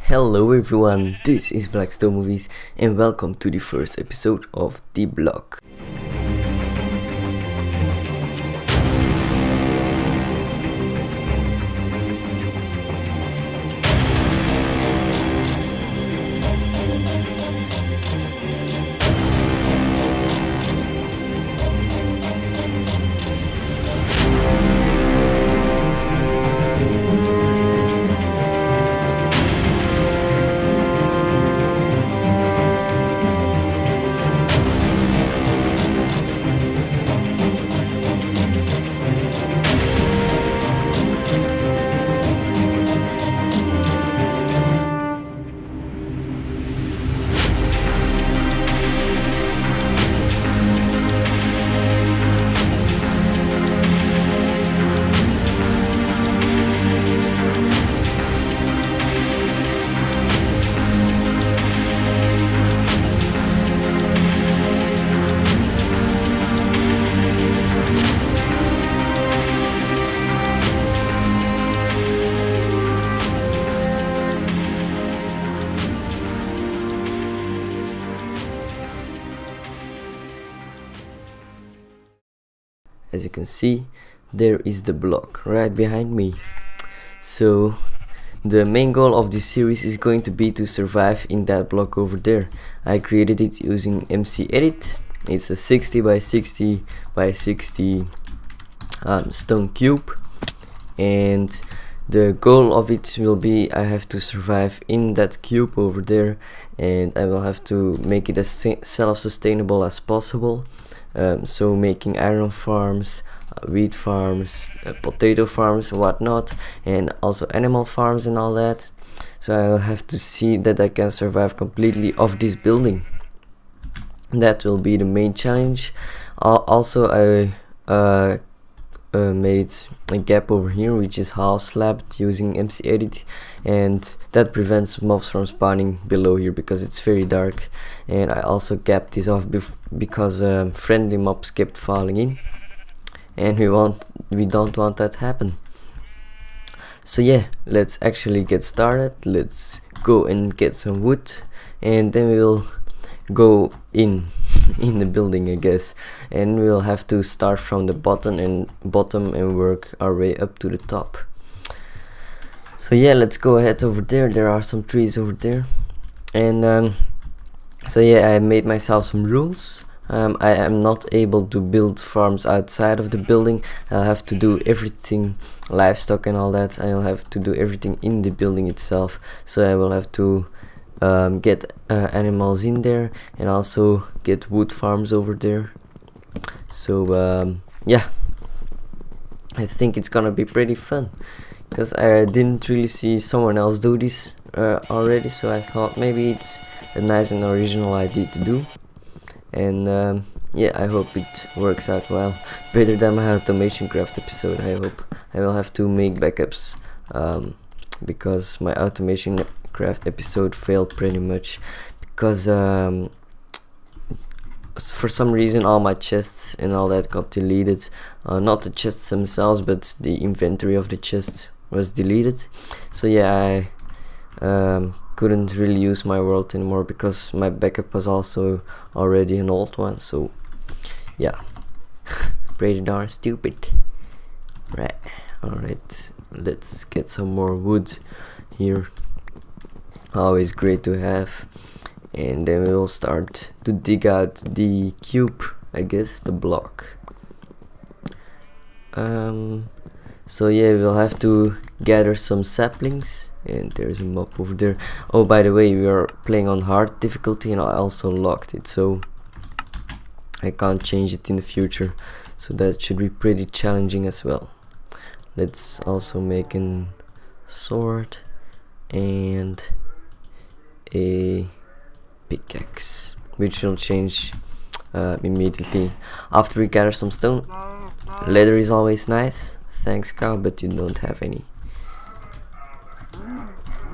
Hello everyone, this is Blackstone Movies and welcome to the first episode of The Block. As you can see, there is the block right behind me. So the main goal of this series is going to be to survive in that block over there. I created it using MC Edit. It's a 60 by 60 by 60 stone cube, and the goal of it will be I have to survive in that cube over there, and I will have to make it as self-sustainable as possible. So making iron farms, wheat farms, potato farms, whatnot, and also animal farms and all that. So I will have to see that I can survive completely off this building. That will be the main challenge. Also I made a gap over here which is half slabbed using MC Edit, and that prevents mobs from spawning below here because it's very dark. And I also gapped this off because friendly mobs kept falling in, and we don't want that to happen. So yeah, let's actually get started. Let's go and get some wood, and then we will go in the building, I guess, and we'll have to start from the bottom and work our way up to the top. So yeah, let's go ahead over there. There are some trees over there, and so yeah, I made myself some rules. I am not able to build farms outside of the building. I'll have to do everything, livestock and all that. I'll have to do everything in the building itself. So I will have to get animals in there and also get wood farms over there. So yeah, I think it's gonna be pretty fun because I didn't really see someone else do this already, so I thought maybe it's a nice and original idea to do. And yeah, I hope it works out well, better than my automation craft episode. I hope. I will have to make backups because my automation craft episode failed pretty much because for some reason all my chests and all that got deleted. Not the chests themselves, but the inventory of the chests was deleted. So yeah, I couldn't really use my world anymore because my backup was also already an old one. So yeah, pretty darn stupid. Right, alright, let's get some more wood here. Always great to have. And then we will start to dig out the cube, I guess, the block. So yeah, we'll have to gather some saplings, and there's a mob over there. Oh, by the way, we are playing on hard difficulty, and I also locked it, so I can't change it in the future, so that should be pretty challenging as well. Let's also make a sword and a pickaxe, which will change immediately after we gather some stone. Leather is always nice. Thanks, cow, but you don't have any.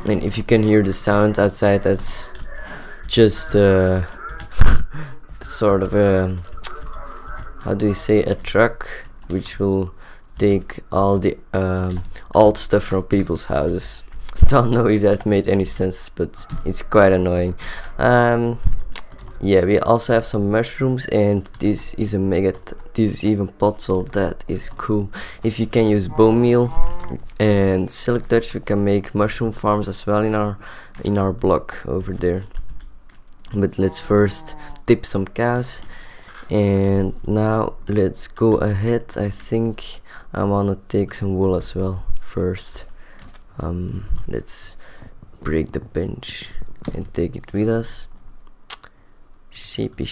And if you can hear the sound outside, that's just sort of a, how do you say, a truck which will take all the old stuff from people's houses. Don't know if that made any sense, but it's quite annoying. Yeah, we also have some mushrooms, and this is a this is even puzzle. That is cool. If you can use bone meal and silk touch, we can make mushroom farms as well in our block over there. But let's first tip some cows, and now let's go ahead. I think I wanna take some wool as well first. Let's break the bench and take it with us. Sheepy,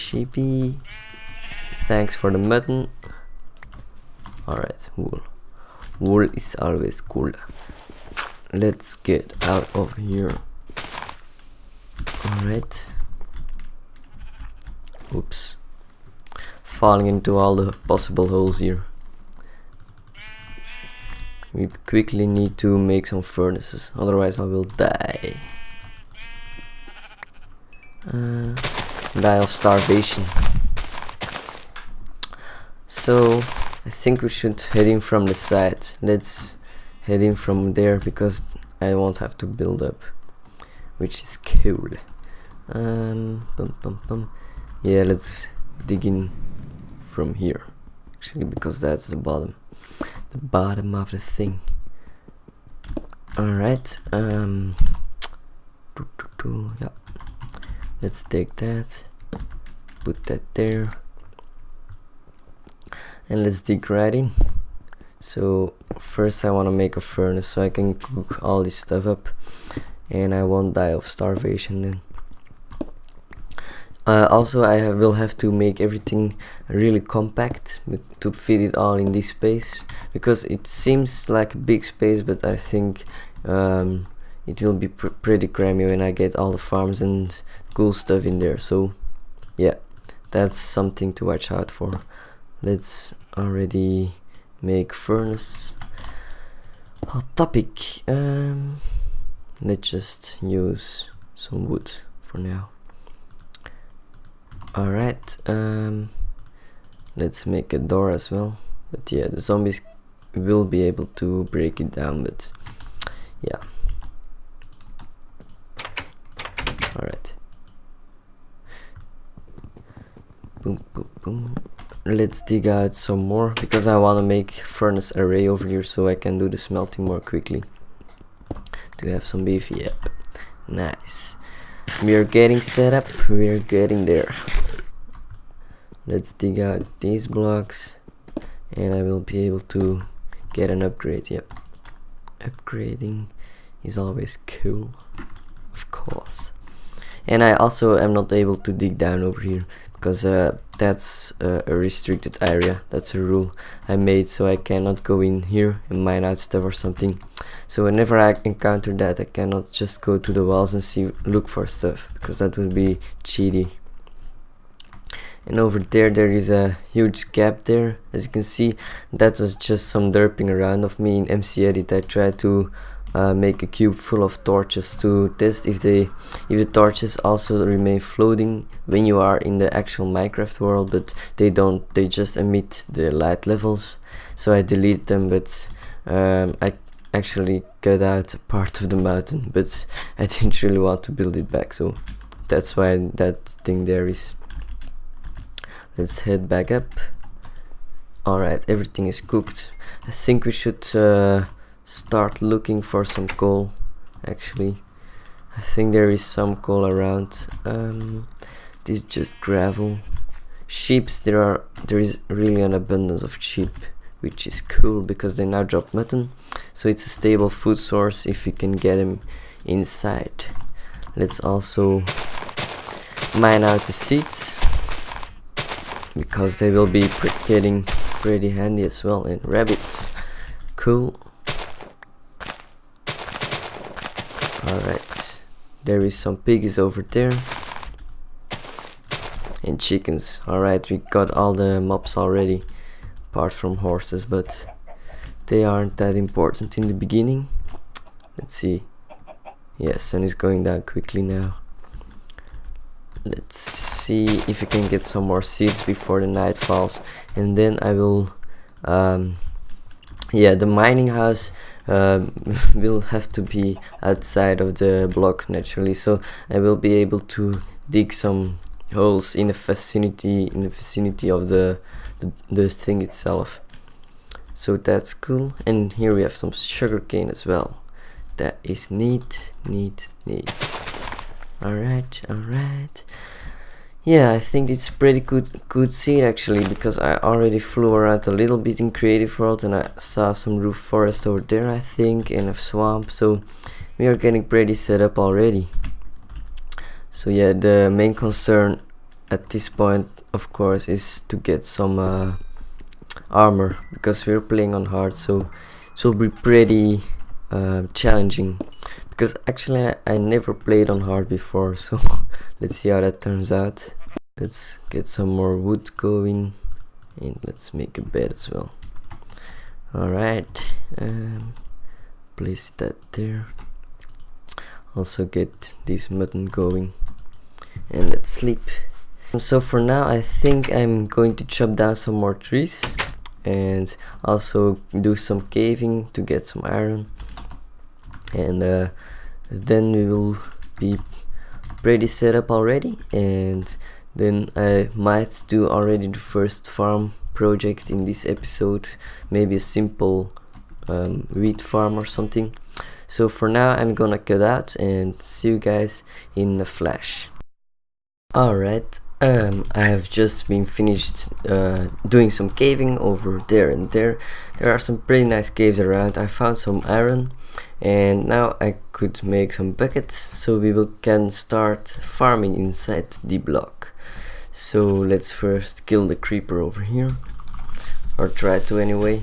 thanks for the mutton. Alright, wool is always cool. Let's get out of here. Alright. Oops, falling into all the possible holes here. We quickly need to make some furnaces, otherwise I will die. Die of starvation. So I think we should head in from the side. Let's head in from there because I won't have to build up, which is cool. Yeah, let's dig in from here, actually, because that's the bottom of the thing. Alright, yeah, let's take that, put that there, and let's dig right in. So first I want to make a furnace so I can cook all this stuff up and I won't die of starvation then. Also I will have to make everything really compact to fit it all in this space, because it seems like a big space, but I think it will be pretty crammy when I get all the farms and cool stuff in there. So yeah, that's something to watch out for. Let's already make furnace. Hot topic. Let's just use some wood for now. Alright, let's make a door as well. But yeah, the zombies will be able to break it down, but yeah. Alright. Boom, boom, boom. Let's dig out some more, because I want to make furnace array over here so I can do the smelting more quickly. Do you have some beef? Yep. Nice. We are getting set up. We are getting there. Let's dig out these blocks and I will be able to get an upgrade. Yep. Upgrading is always cool, of course. And I also am not able to dig down over here because that's a restricted area. That's a rule I made, so I cannot go in here and mine out stuff or something. So whenever I encounter that, I cannot just go to the walls and look for stuff, because that would be cheaty. And over there is a huge gap there. As you can see, that was just some derping around of me in MC Edit. I tried to make a cube full of torches to test if the torches also remain floating when you are in the actual Minecraft world, but they don't. They just emit the light levels. So I deleted them, but I actually cut out a part of the mountain, but I didn't really want to build it back, so that's why that thing there is. Let's head back up. Alright, everything is cooked. I think we should start looking for some coal. Actually, I think there is some coal around. This is just gravel. Sheeps, there is really an abundance of sheep, which is cool because they now drop mutton, so it's a stable food source if you can get them inside. Let's also mine out the seeds, because they will be getting pretty handy as well. And rabbits, cool. Alright, there is some piggies over there, and chickens. Alright, we got all the mobs already, apart from horses, but they aren't that important in the beginning. Let's see. Yes, sun is going down quickly now. Let's see if we can get some more seeds before the night falls, and then I will yeah, the mining house will have to be outside of the block naturally, so I will be able to dig some holes in the vicinity of the thing itself. So that's cool. And here we have some sugarcane as well. That is neat. Alright. Yeah, I think it's pretty good seed actually, because I already flew around a little bit in Creative World and I saw some roof forest over there, I think, and a swamp, so we are getting pretty set up already. So yeah, the main concern at this point, of course, is to get some armor, because we're playing on hard, so it will be pretty challenging, because actually I never played on hard before, so let's see how that turns out. Let's get some more wood going, and let's make a bed as well. Alright, place that there. Also get this mutton going, and let's sleep. So for now I think I'm going to chop down some more trees and also do some caving to get some iron, and then we will be pretty set up already, and then I might do already the first farm project in this episode, maybe a simple wheat farm or something. So for now I'm gonna cut out and see you guys in a flash. Alright, I have just been finished doing some caving over there and there. There are some pretty nice caves around. I found some iron, and now I could make some buckets, so we can start farming inside the block. So let's first kill the creeper over here, or try to anyway,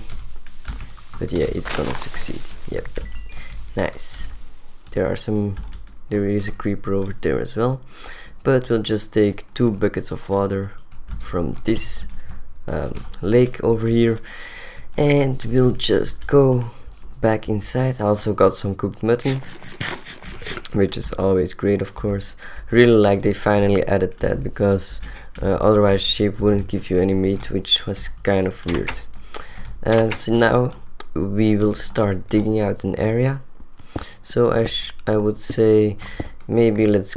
but yeah, it's gonna succeed. Yep, nice. There is a creeper over there as well, but we'll just take 2 buckets of water from this lake over here, and we'll just go back inside. I also got some cooked mutton, which is always great, of course. Really like they finally added that, because otherwise sheep wouldn't give you any meat, which was kind of weird. So now we will start digging out an area. So I would say maybe let's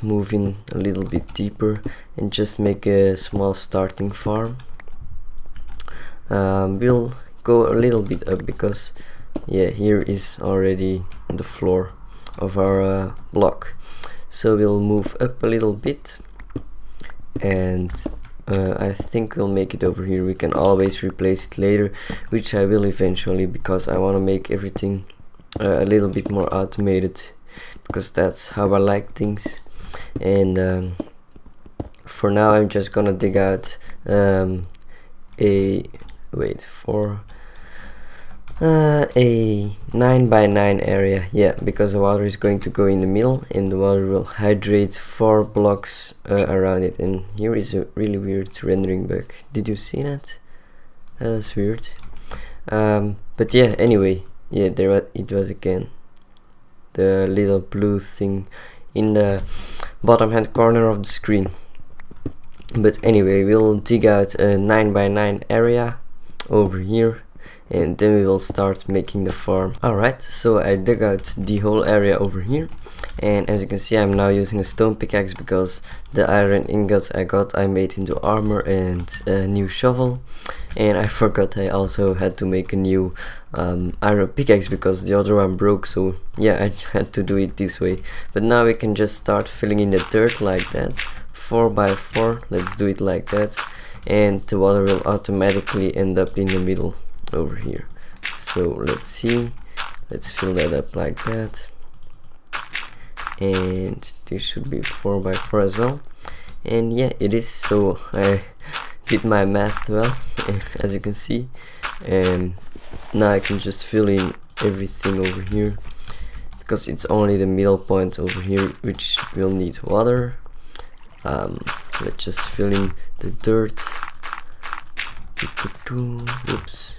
move in a little bit deeper and just make a small starting farm. We'll go a little bit up, because yeah, here is already the floor of our block, so we'll move up a little bit, and I think we'll make it over here. We can always replace it later, which I will eventually, because I want to make everything a little bit more automated, because that's how I like things. And for now I'm just gonna dig out a 9x9 area, yeah, because the water is going to go in the middle, and the water will hydrate 4 blocks around it. And here is a really weird rendering bug. Did you see that? That was weird. But yeah, anyway, yeah, it was again, the little blue thing in the bottom hand corner of the screen. But anyway, we'll dig out a 9x9 area over here, and then we will start making the farm. Alright, so I dug out the whole area over here, and as you can see I'm now using a stone pickaxe, because the iron ingots I made into armor and a new shovel. And I forgot I also had to make a new iron pickaxe, because the other one broke, so yeah, I had to do it this way. But now we can just start filling in the dirt like that, 4x4, let's do it like that, and the water will automatically end up in the middle over here. So let's see, let's fill that up like that, and this should be 4x4 as well. And yeah, it is. So I did my math well, as you can see, and now I can just fill in everything over here, because it's only the middle point over here which will need water. Let's just fill in the dirt. Oops.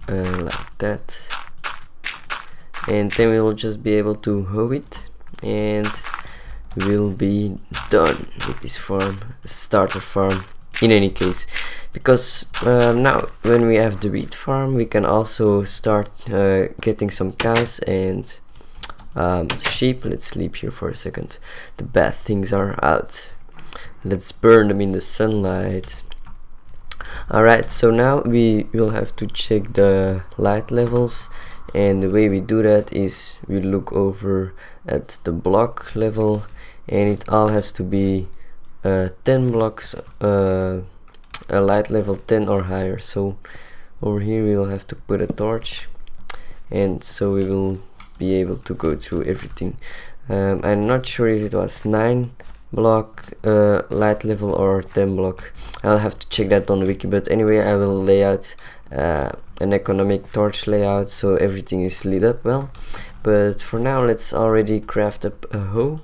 Like that, and then we will just be able to hoe it, and we'll be done with this farm, starter farm. in any case, because now when we have the wheat farm, we can also start getting some cows and sheep. Let's sleep here for a second. The bad things are out. Let's burn them in the sunlight. Alright, so now we will have to check the light levels, and the way we do that is we look over at the block level, and it all has to be 10 blocks, a light level 10 or higher. So over here we will have to put a torch, and so we will be able to go through everything. I'm not sure if it was 9 block light level or 10 block. I'll have to check that on the wiki, but anyway, I will lay out an economic torch layout so everything is lit up well. But for now, let's already craft up a hoe.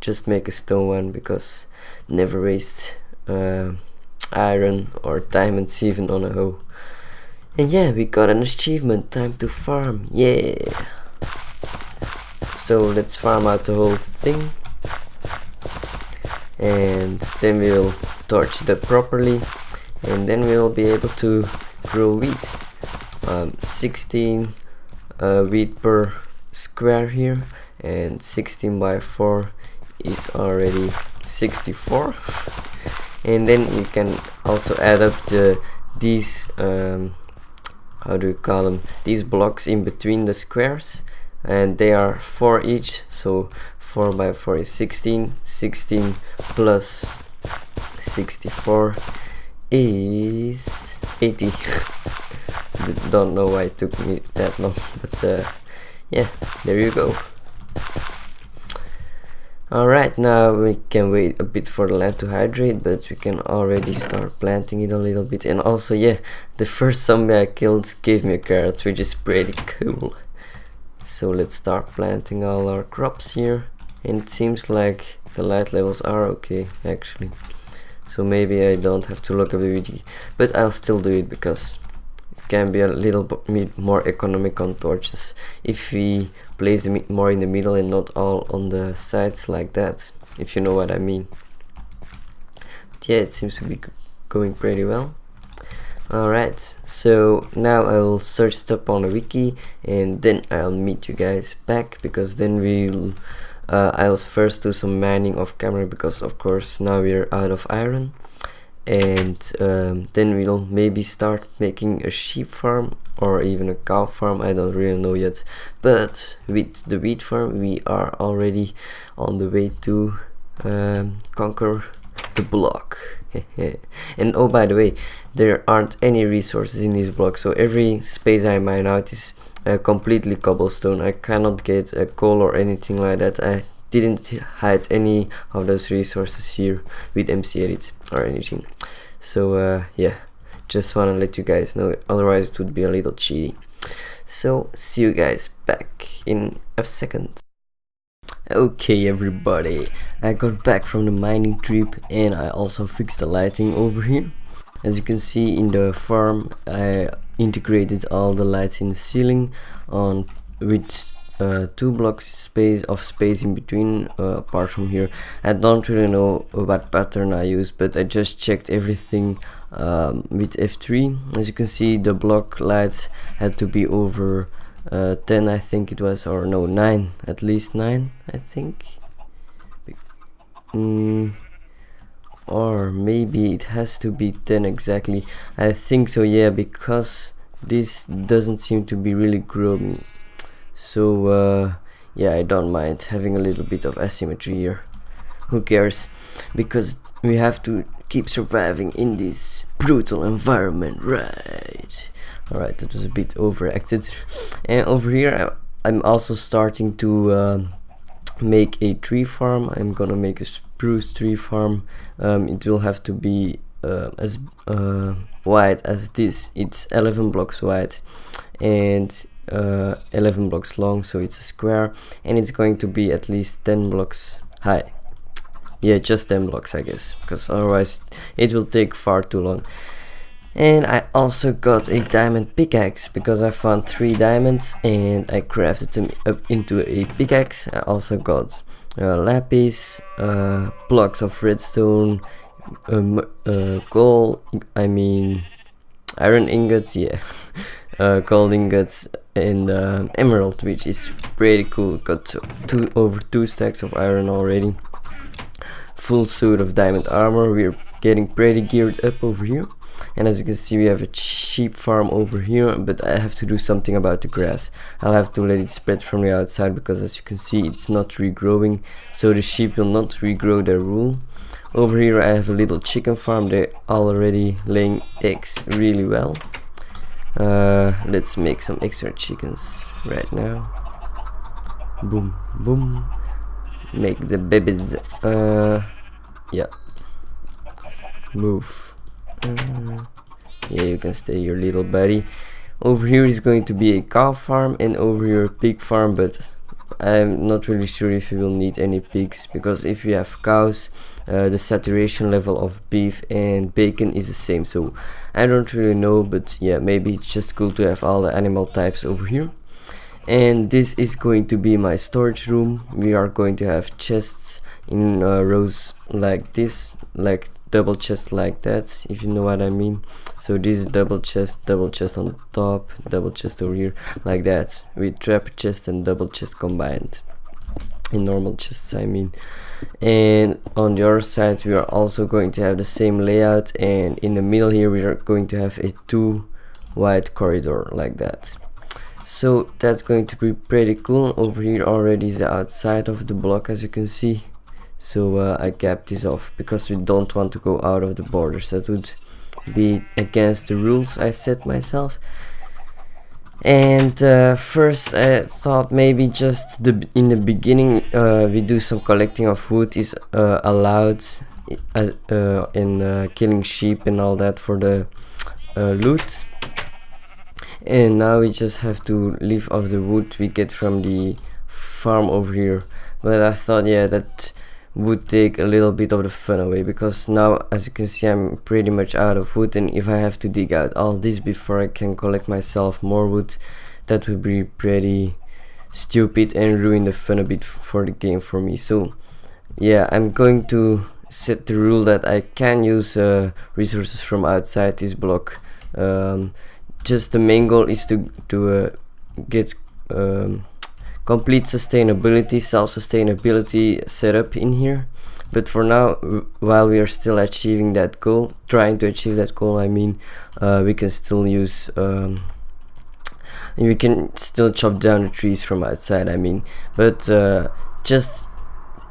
Just make a stone one, because never waste iron or diamonds even on a hoe. And yeah, we got an achievement. Time to farm. Yeah. So let's farm out the whole thing, and then we'll torch it up properly, and then we'll be able to grow wheat. 16 wheat per square here, and 16 by 4 is already 64. And then you can also add up these how do you call them, these blocks in between the squares, and they are 4 each, so 4 by 4 is 16. 16 plus 64 is 80. Don't know why it took me that long, but yeah, there you go. Alright, now we can wait a bit for the land to hydrate, but we can already start planting it a little bit. And also, yeah, the first zombie I killed gave me a carrot, which is pretty cool. So let's start planting all our crops here, and it seems like the light levels are okay actually, so maybe I don't have to look at the video, but I'll still do it because it can be a little bit more economic on torches if we place them more in the middle and not all on the sides like that, if you know what I mean. But yeah, it seems to be going pretty well. Alright, so now I will search it up on the wiki, and then I'll meet you guys back, because then we'll I'll first do some mining off camera, because of course now we're out of iron, and then we'll maybe start making a sheep farm or even a cow farm. I don't really know yet, but with the wheat farm we are already on the way to conquer the block. And oh, by the way, there aren't any resources in this block, so every space I mine out is completely cobblestone. I cannot get a coal or anything like that. I didn't hide any of those resources here with MC Edit or anything, so yeah, just wanna let you guys know, otherwise it would be a little cheaty. So see you guys back in a second. Okay everybody, I got back from the mining trip, and I also fixed the lighting over here. As you can see in the farm, I integrated all the lights in the ceiling on with 2 blocks space in between. Apart from here, I don't really know what pattern I use, but I just checked everything with F3. As you can see, the block lights had to be over 10, I think it was, or no, 9, at least 9 I think, or maybe it has to be 10 exactly, I think so, yeah, because this doesn't seem to be really growing. So yeah, I don't mind having a little bit of asymmetry here, who cares, because we have to keep surviving in this brutal environment, right? Alright, that was a bit overacted. And over here I'm also starting to make a tree farm. I'm gonna make a spruce tree farm. It will have to be as wide as this. It's 11 blocks wide and 11 blocks long, so it's a square, and it's going to be at least 10 blocks high. Yeah, just 10 blocks I guess, because otherwise it will take far too long. And I also got a diamond pickaxe, because I found 3 diamonds and I crafted them up into a pickaxe. I also got lapis, blocks of redstone, gold, I mean iron ingots, yeah. Gold ingots and emerald, which is pretty cool. Got over 2 stacks of iron already. Full suit of diamond armor. We're getting pretty geared up over here. And as you can see, we have a sheep farm over here, but I have to do something about the grass. I'll have to let it spread from the outside, because as you can see, it's not regrowing, so the sheep will not regrow their wool. Over here I have a little chicken farm. They're already laying eggs really well. Let's make some extra chickens right now. Boom, boom. Make the babies. Yeah. Move. Yeah, you can stay your little buddy. Over here is going to be a cow farm, and over here a pig farm, but I'm not really sure if you will need any pigs, because if you have cows, the saturation level of beef and bacon is the same, so I don't really know, but yeah, maybe it's just cool to have all the animal types over here. And this is going to be my storage room. We are going to have chests in rows like this, like double chest like that, if you know what I mean. So this is double chest on top, double chest over here, like that, with trap chest and double chest combined in normal chests, I mean. And on the other side we are also going to have the same layout, and in the middle here we are going to have a 2 wide corridor like that. So that's going to be pretty cool. Over here already is the outside of the block, as you can see. So I capped this off because we don't want to go out of the borders. That would be against the rules I set myself. And first I thought maybe just in the beginning we do some collecting of wood is allowed in killing sheep and all that for the loot. And now we just have to live off the wood we get from the farm over here. But I thought, yeah, that would take a little bit of the fun away, because now, as you can see, I'm pretty much out of wood, and if I have to dig out all this before I can collect myself more wood, that would be pretty stupid and ruin the fun a bit for the game for me. So yeah, I'm going to set the rule that I can use resources from outside this block. Just the main goal is to get complete sustainability, self-sustainability set up in here. But for now, while we are still achieving that goal, trying to achieve that goal, I mean, we can still use we can still chop down the trees from outside, I mean. But just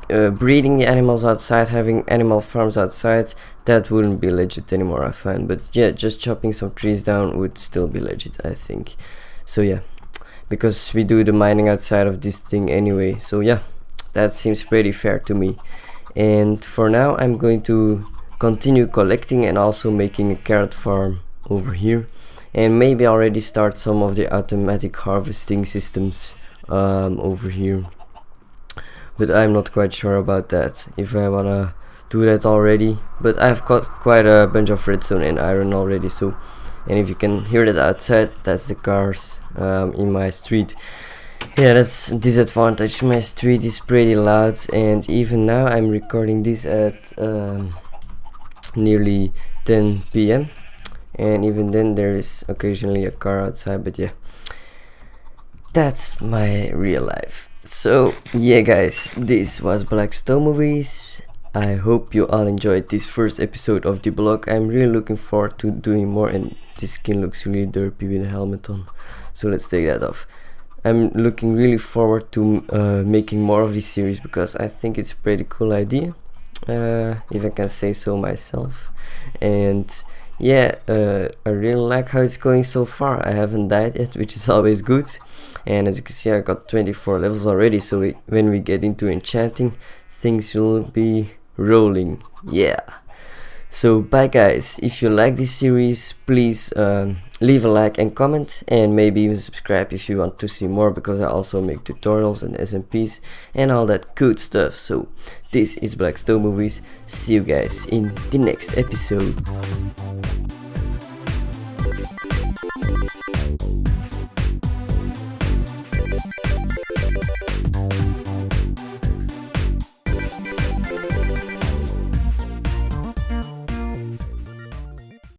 breeding the animals outside, having animal farms outside, that wouldn't be legit anymore, I find. But yeah, just chopping some trees down would still be legit, I think. So yeah, because we do the mining outside of this thing anyway, so yeah, that seems pretty fair to me. And for now I'm going to continue collecting and also making a carrot farm over here, and maybe already start some of the automatic harvesting systems over here. But I'm not quite sure about that, if I wanna do that already. But I've got quite a bunch of redstone and iron already, so, and if you can hear that outside, that's the cars in my street. Yeah, that's a disadvantage. My street is pretty loud, and even now I'm recording this at nearly 10 PM, and even then there is occasionally a car outside. But yeah, that's my real life. So yeah guys, this was Blackstone Movies. I hope you all enjoyed this first episode of the blog. I'm really looking forward to doing more, and this skin looks really derpy with a helmet on, so let's take that off. I'm looking really forward to making more of this series, because I think it's a pretty cool idea, if I can say so myself. And yeah, I really like how it's going so far. I haven't died yet, which is always good. And as you can see, I got 24 levels already, so when we get into enchanting, things will be rolling. Yeah. So bye guys, if you like this series, please leave a like and comment, and maybe even subscribe if you want to see more, because I also make tutorials and SMPs and all that good stuff. So this is Blackstone Movies. See you guys in the next episode.